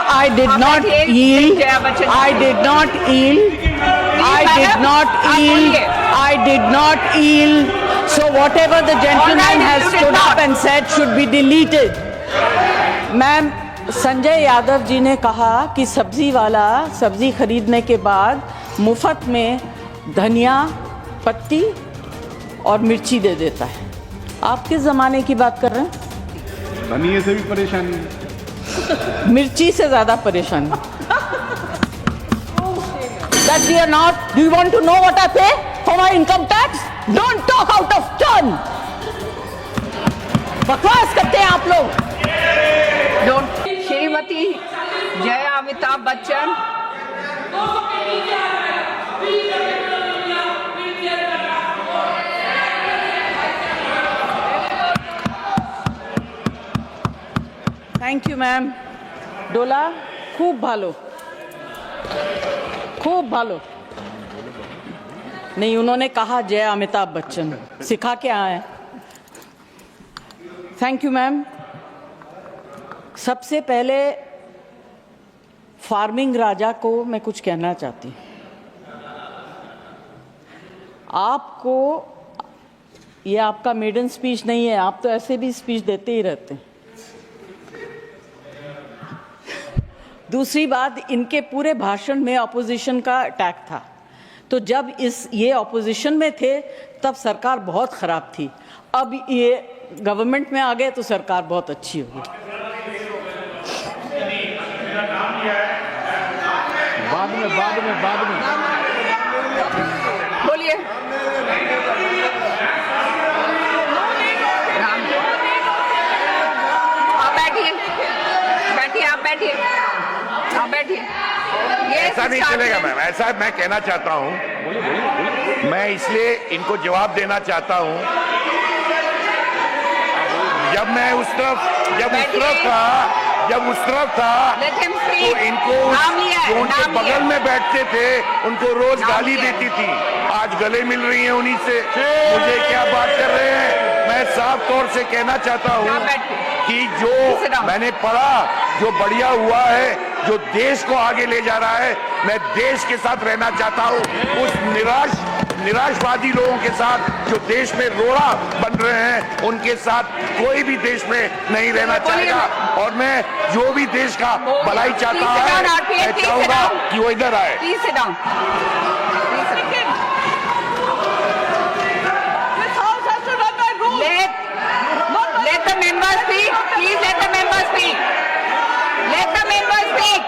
I did not yield. I did not yield. I did not yield. I did not yield. So whatever the gentleman has stood up and said should be deleted. Ma'am, Sanjay Yadav ji ने कहा कि सब्जी वाला सब्जी खरीदने के बाद मुफ्त में धनिया पत्ती और मिर्ची दे देता है। आप किस ज़माने की बात कर रहे हैं? धनिये से भी परेशानी, मिर्ची से ज़्यादा परेशानी। That we are not. Do you want to know what I pay for my income tax? Don't talk out of turn. बकवास करते हैं आप लोग। श्रीमती जय Amitabh Bachchan. Thank you ma'am. डोला खूब भालो, खूब भालो। नहीं, उन्होंने कहा जय अमिताभ बच्चन, सिखा के आए। Thank you ma'am. सबसे पहले फार्मिंग राजा को मैं कुछ कहना चाहती हूँ। आपको, ये आपका मेडन स्पीच नहीं है, आप तो ऐसे भी स्पीच देते ही रहते हैं। दूसरी बात, इनके पूरे भाषण में ऑपोजिशन का अटैक था, तो जब ये ऑपोजिशन में थे तब सरकार बहुत ख़राब थी, अब ये गवर्नमेंट में आ गए तो सरकार बहुत अच्छी होगी। बाद में बोलिए। आप बैठिए, बैठिए, आप बैठिए, आप बैठिए। ऐसा नहीं चलेगा मैम, ऐसा मैं कहना चाहता हूँ। मैं इसलिए इनको जवाब देना चाहता हूँ, जब मैं उस तरफ था तो इनको जो उनके बगल में बैठते थे उनको रोज गाली देती थी, आज गले मिल रही हैं उन्हीं से। मुझे क्या बात कर रहे हैं? मैं साफ तौर से कहना चाहता हूँ कि जो मैंने पढ़ा, जो बढ़िया हुआ है, जो देश को आगे ले जा रहा है, मैं देश के साथ रहना चाहता हूँ। उस निराशवादी लोगों के साथ जो देश में रोड़ा बन रहे हैं, उनके साथ कोई भी देश में नहीं रहना चाहेगा। और मैं जो भी देश का भलाई चाहता है, मैं चाहूंगा कि वो इधर आए। Let the member speak. Please let the member speak. Let the member speak.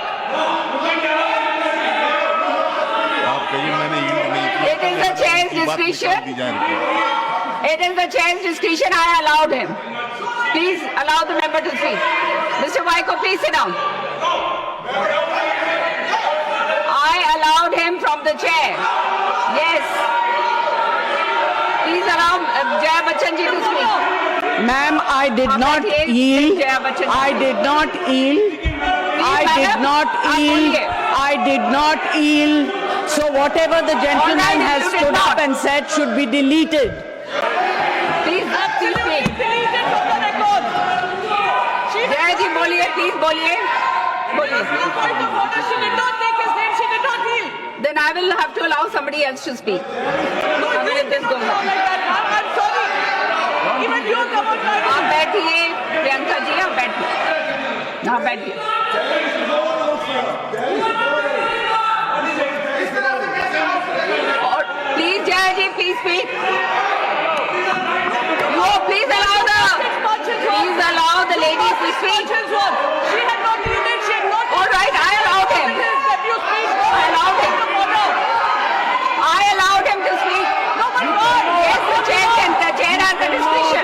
It is the chair's discretion. It is the chair's discretion. I allowed him. Please allow the member to speak. Mr. Vaiko, please sit down. I allowed him from the chair. Yes. Please allow Jaya Bachchan ji to speak. Ma'am, I did not yield. I did not yield. I did not yield. I did not yield. So whatever the gentleman has stood up and said should be deleted. Please speak. Jaya ji, boliye, please boliye. Then I will have to allow somebody else to speak. If this goes on. आप बैठिए प्रियंका जी, आप बैठिए, आप बैठिए। और please Jai ji, please speak. No, please allow the ladies to speak. All right, I allowed him. I allowed him to speak. Yes, the chair has the discretion.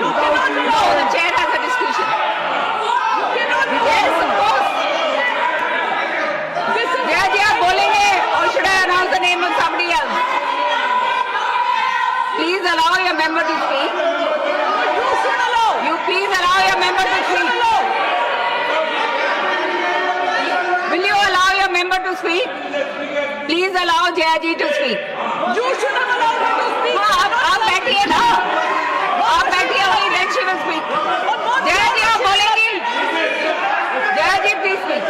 No, the chair has the discretion. Yes, of course. Jaya ji, आप बोलेंगे or should I announce the name of somebody else? Please allow your member to speak. You please allow your member to speak. Will you allow your member to speak? Please allow Jaya ji to speak. You should have allowed her to speak. आप बैठिए ना, आप बैठिए वही, then she will speak. Jaya ji, आप बोलेंगी? Jaya ji, please speak.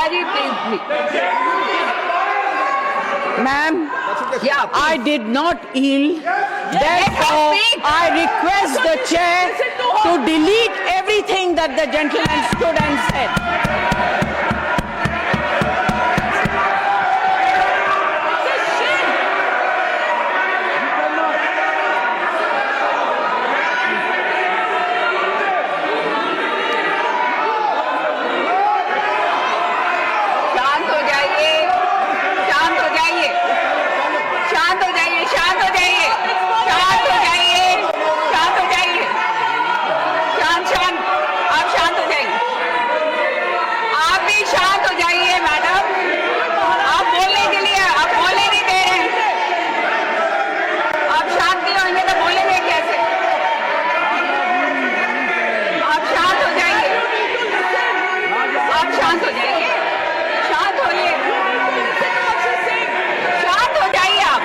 Jayaji, please. Ma'am, Yeah, please. I did not yield. Therefore, speak. I request the chair to delete everything that the gentleman stood and said. शांत हो जाइए, शांत हो जाइए, शांत हो जाइए, शांत हो जाइए, शांत हो जाइए, शांत हो जाइए, शांत शांत, आप शांत हो जाइए, आप भी शांत हो जाइए मैडम, आप बोलने के लिए आप बोलने नहीं दे रहे हैं, आप शांत नहीं होंगे तो बोलेंगे कैसे? आप शांत हो जाइए, आप शांत हो जाइए, शांत होइए, शांत हो जाइए आप।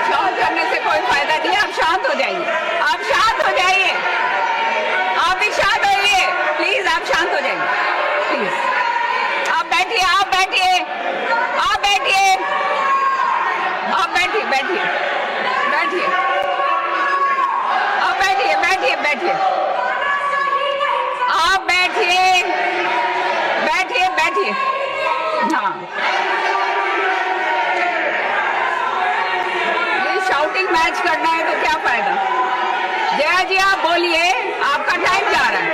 शांत करने से कोई फायदा नहीं है, आप शांत हो जाइए, आप शांत हो जाइए, आप भी शांत होइए, प्लीज आप शांत हो जाइए, प्लीज आप बैठिए, आप बैठिए, आप बैठिए, आप बैठिए, बैठिए, बैठिए, आप बैठिए, बैठिए, बैठिए, आप बैठिए, बैठिए, बैठिए, हाँ, ये शाउटिंग मैच करना है तो क्या फायदा? जया जी आप बोलिए, आपका टाइम जा रहा है,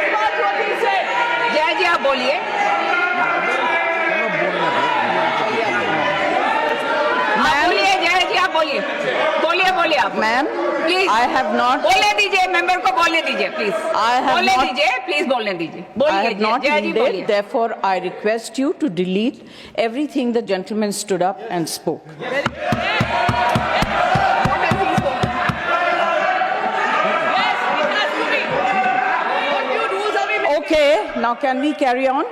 जया जी आप बोलिए, आप बोलिए, जया जी आप बोलिए, बोलिए, बोलिए आप, Ma'am, please I have not. बोलने दीजिए, मेंबर को बोलने दीजिए, प्लीज I have बोलने not- दीजिए, प्लीज बोलने दीजिए, I बोलिए have not जया जी बोलिए। yielded. Therefore, I request you to delete everything the gentleman stood up and spoke. Okay, now can we carry on?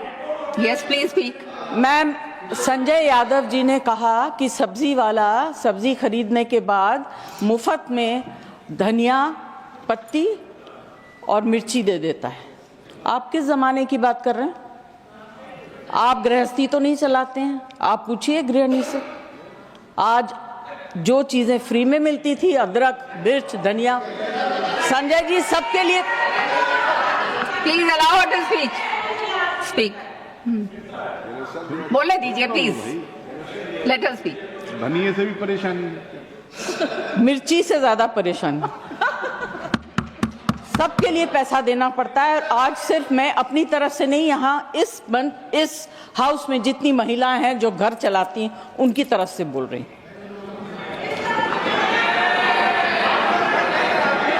Yes please speak. Ma'am, Sanjay Yadav ji ने कहा कि सब्जी वाला सब्जी खरीदने के बाद मुफ्त में धनिया पत्ती और मिर्ची दे देता है। आप किस जमाने की बात कर रहे हैं? आप गृहस्थी तो नहीं चलाते हैं? आप पूछिए गृहिणी से। आज जो चीजें फ्री में मिलती थी, अदरक, मिर्च, धनिया, संजय जी सबके लिए। Please allow to speak, speak, बोलने दीजिए प्लीज, लेट अस स्पीक। धनिये से भी परेशान मिर्ची से ज्यादा परेशान हूं। सबके लिए पैसा देना पड़ता है। और आज सिर्फ मैं अपनी तरफ से नहीं, यहाँ इस हाउस में जितनी महिलाएं हैं जो घर चलाती हैं उनकी तरफ से बोल रही हूं।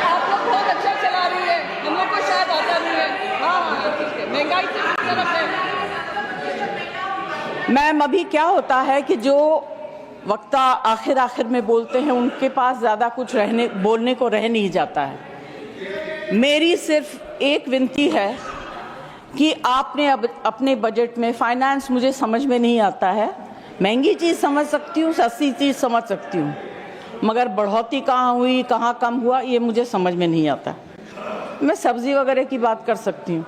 आप लोग बहुत अच्छा चला रही है, हम लोग को शायद आता नहीं है। हाँ, ठीक है, महंगाई से किस तरफ है? मैम, अभी क्या होता है कि जो वक्ता आखिर में बोलते हैं उनके पास ज्यादा कुछ बोलने को रह नहीं जाता है। मेरी सिर्फ एक विनती है कि आपने अब अपने बजट में, फाइनेंस मुझे समझ में नहीं आता है, महंगी चीज़ समझ सकती हूँ, सस्ती चीज़ समझ सकती हूँ, मगर बढ़ोतरी कहाँ हुई, कहाँ कम हुआ, ये मुझे समझ में नहीं आता। मैं सब्जी वगैरह की बात कर सकती हूँ।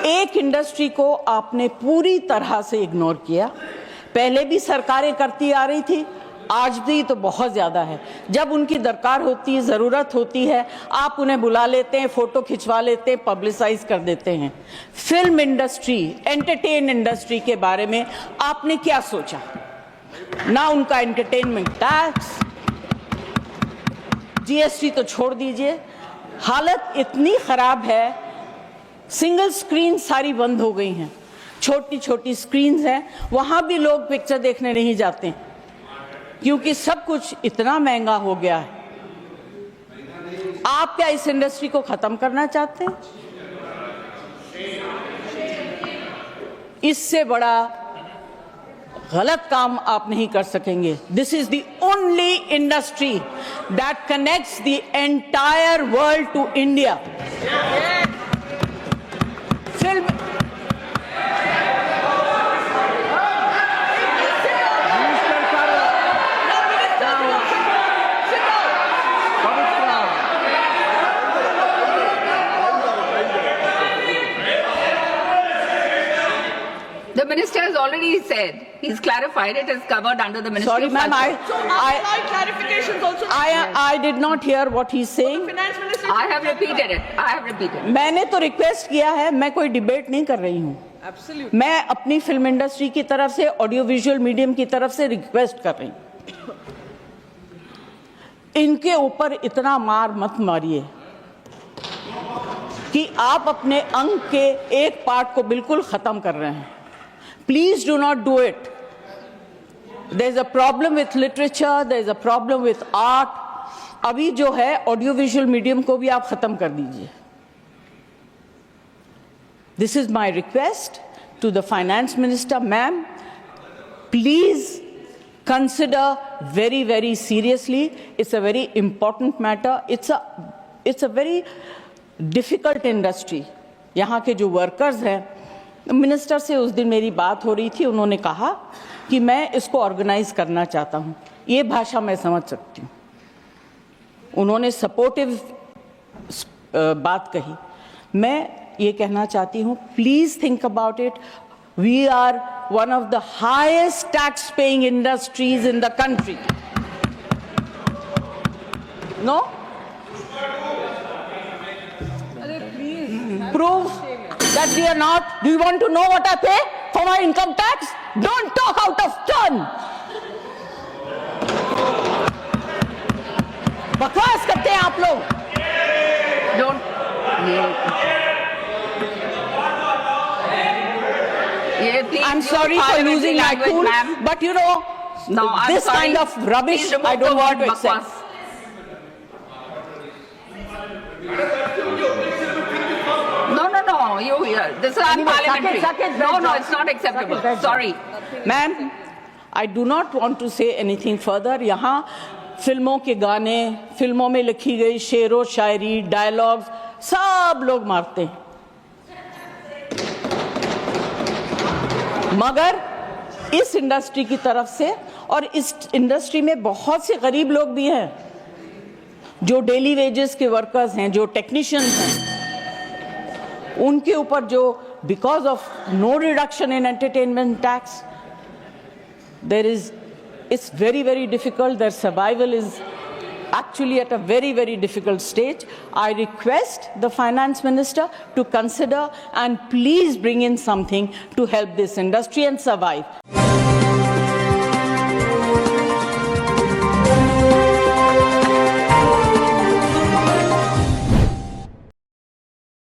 एक इंडस्ट्री को आपने पूरी तरह से इग्नोर किया। पहले भी सरकारें करती आ रही थी, आज भी तो बहुत ज्यादा है। जब उनकी दरकार होती है, जरूरत होती है, आप उन्हें बुला लेते हैं, फोटो खिंचवा लेते हैं, पब्लिसाइज कर देते हैं। फिल्म इंडस्ट्री, एंटरटेन इंडस्ट्री के बारे में आपने क्या सोचा? ना उनका एंटरटेनमेंट टैक्स, जीएसटी तो छोड़ दीजिए। हालत इतनी खराब है, सिंगल स्क्रीन सारी बंद हो गई हैं, छोटी छोटी स्क्रीन्स हैं, वहां भी लोग पिक्चर देखने नहीं जाते क्योंकि सब कुछ इतना महंगा हो गया है। आप क्या इस इंडस्ट्री को खत्म करना चाहते हैं? इससे बड़ा गलत काम आप नहीं कर सकेंगे। This is the only industry that connects the entire world to India. Film Minister has already said, he's clarified it is covered under the Ministry Sorry, of ma'am, Culture. So my clarifications also. I did not hear what he's saying. Finance Minister. I have repeated it. I have repeated. मैंने तो request किया है, मैं कोई debate नहीं कर रही हूँ. Absolutely. मैं अपनी फिल्म इंडस्ट्री की तरफ से, ऑडियो विजुअल मीडियम की तरफ से रिक्वेस्ट कर रही हूँ. इनके ऊपर इतना मार मत मारिए कि आप अपने अंग के एक पार्ट को बिल्कुल खत्म कर रहे हैं. Please do not do it. There is a problem with literature, there is a problem with art. अभी जो है ऑडियो विजुअल मीडियम को भी आप खत्म कर दीजिए. This is my request to the finance minister. Ma'am, please consider very, very seriously. It's a very important matter. It's a very difficult industry. यहाँ के जो वर्कर्स हैं, मिनिस्टर से उस दिन मेरी बात हो रही थी, उन्होंने कहा कि मैं इसको ऑर्गेनाइज करना चाहता हूँ. ये भाषा मैं समझ सकती हूँ. उन्होंने सपोर्टिव बात कही. मैं ये कहना चाहती हूँ, please think about it. We are one of the highest tax-paying industries in the country. No? Prove that we are not. Do you want to know what I pay for my income tax? Don't talk out of turn. बकवास करते हैं आप लोग. Don't. I'm sorry for losing my cool, but you know, no, this kind of rubbish I don't want to accept. No. This is unparliamentary. No, it's not acceptable. Sorry. Ma'am, I do not want to say anything further. यहाँ फिल्मों के गाने, फिल्मों में लिखी गई शेरो शायरी, dialogues सब लोग मारते हैं. मगर इस इंडस्ट्री की तरफ से, और इस इंडस्ट्री में बहुत से गरीब लोग भी हैं जो डेली वेजेस के वर्कर्स हैं, जो टेक्नीशियंस हैं, उनके ऊपर जो because of no reduction in entertainment tax, there is, it's very very difficult. Their survival is actually at a very, very difficult stage. I request the finance minister to consider and please bring in something to help this industry and survive.